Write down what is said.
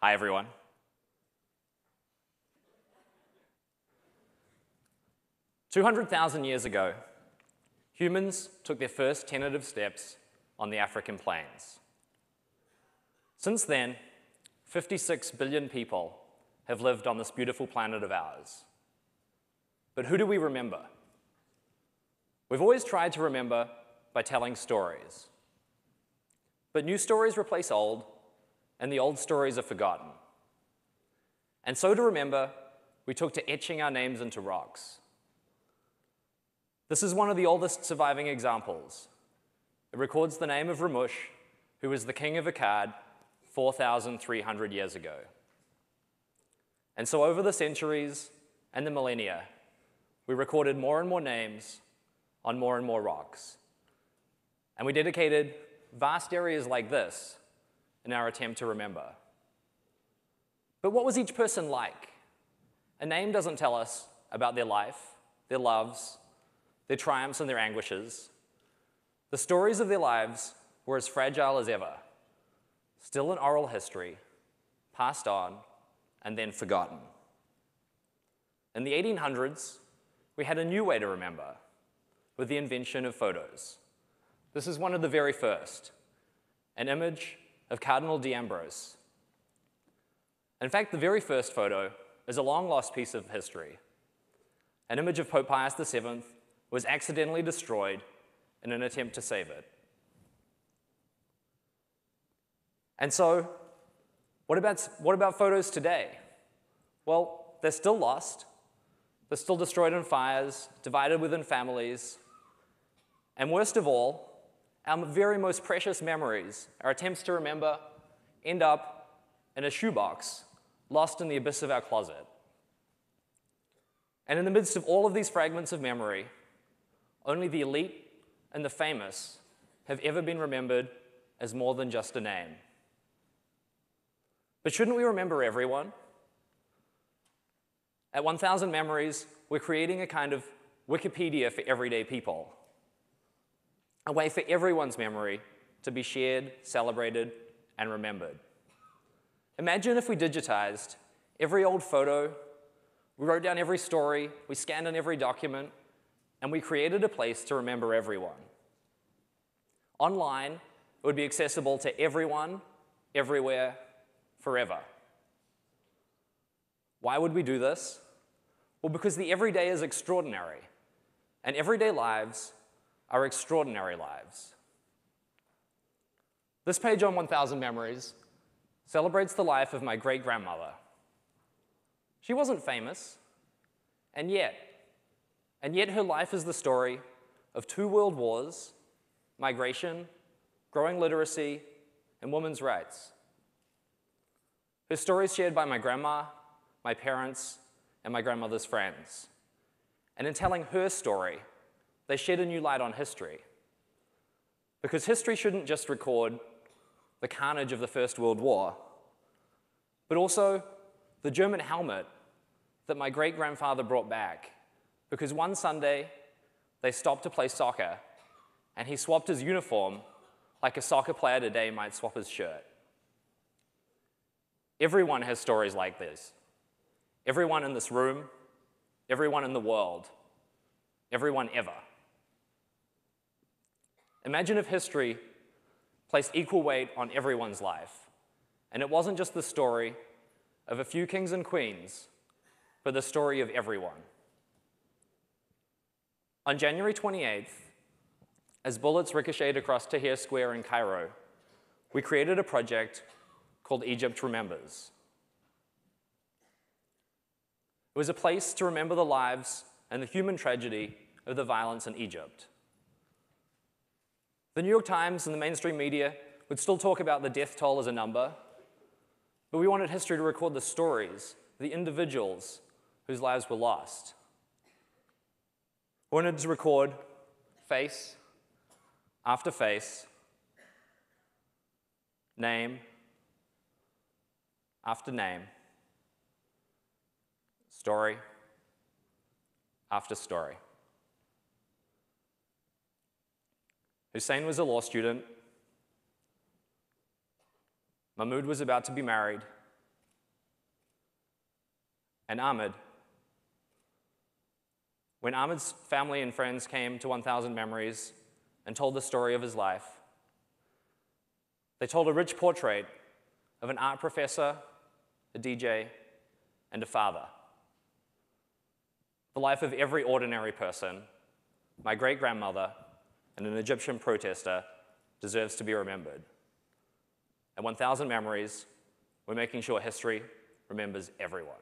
Hi, everyone. "200,000 years ago, humans took their first tentative steps on the African plains. Since then, 56 billion people have lived on this beautiful planet of ours. But who do we remember? We've always tried to remember by telling stories. But new stories replace old, and the old stories are forgotten. And so to remember, we took to etching our names into rocks. This is one of the oldest surviving examples. It records the name of Ramush, who was the king of Akkad 4,300 years ago. And so over the centuries and the millennia, we recorded more and more names on more and more rocks. And we dedicated vast areas like this in our attempt to remember. But what was each person like? A name doesn't tell us about their life, their loves, their triumphs and their anguishes. The stories of their lives were as fragile as ever, still in oral history, passed on, and then forgotten. In the 1800s, we had a new way to remember, with the invention of photos. This is one of the very first, an image of Cardinal d'Ambrose. In fact, the very first photo is a long-lost piece of history. An image of Pope Pius VII was accidentally destroyed in an attempt to save it. And so, what about photos today? Well, they're still lost. They're still destroyed in fires, divided within families. And worst of all, our very most precious memories, our attempts to remember, end up in a shoebox, lost in the abyss of our closet. And in the midst of all of these fragments of memory, only the elite and the famous have ever been remembered as more than just a name. But shouldn't we remember everyone? At 1,000 Memories, we're creating a kind of Wikipedia for everyday people, a way for everyone's memory to be shared, celebrated, and remembered. Imagine if we digitized every old photo, we wrote down every story, we scanned in every document, and we created a place to remember everyone. Online, it would be accessible to everyone, everywhere, forever. Why would we do this? Well, because the everyday is extraordinary, and everyday lives are extraordinary lives. This page on 1,000 Memories celebrates the life of my great-grandmother. She wasn't famous, and yet her life is the story of 2 world wars, migration, growing literacy, and women's rights. Her story is shared by my grandma, my parents, and my grandmother's friends. And in telling her story, they shed a new light on history. Because history shouldn't just record the carnage of the First World War, but also the German helmet that my great-grandfather brought back, because one Sunday, they stopped to play soccer, and he swapped his uniform like a soccer player today might swap his shirt. Everyone has stories like this. Everyone in this room, everyone in the world, everyone ever. Imagine if history placed equal weight on everyone's life, and it wasn't just the story of a few kings and queens, but the story of everyone. On January 28th, as bullets ricocheted across Tahrir Square in Cairo, we created a project called Egypt Remembers. It was a place to remember the lives and the human tragedy of the violence in Egypt. The New York Times and the mainstream media would still talk about the death toll as a number, but we wanted history to record the stories, the individuals whose lives were lost. We wanted to record face after face, name after name, story after story. Hussein was a law student. Mahmoud was about to be married. And Ahmed. When Ahmed's family and friends came to 1000 Memories and told the story of his life, they told a rich portrait of an art professor, a DJ, and a father. The life of every ordinary person, my great-grandmother, and an Egyptian protester deserves to be remembered. At 1000 Memories, we're making sure history remembers everyone.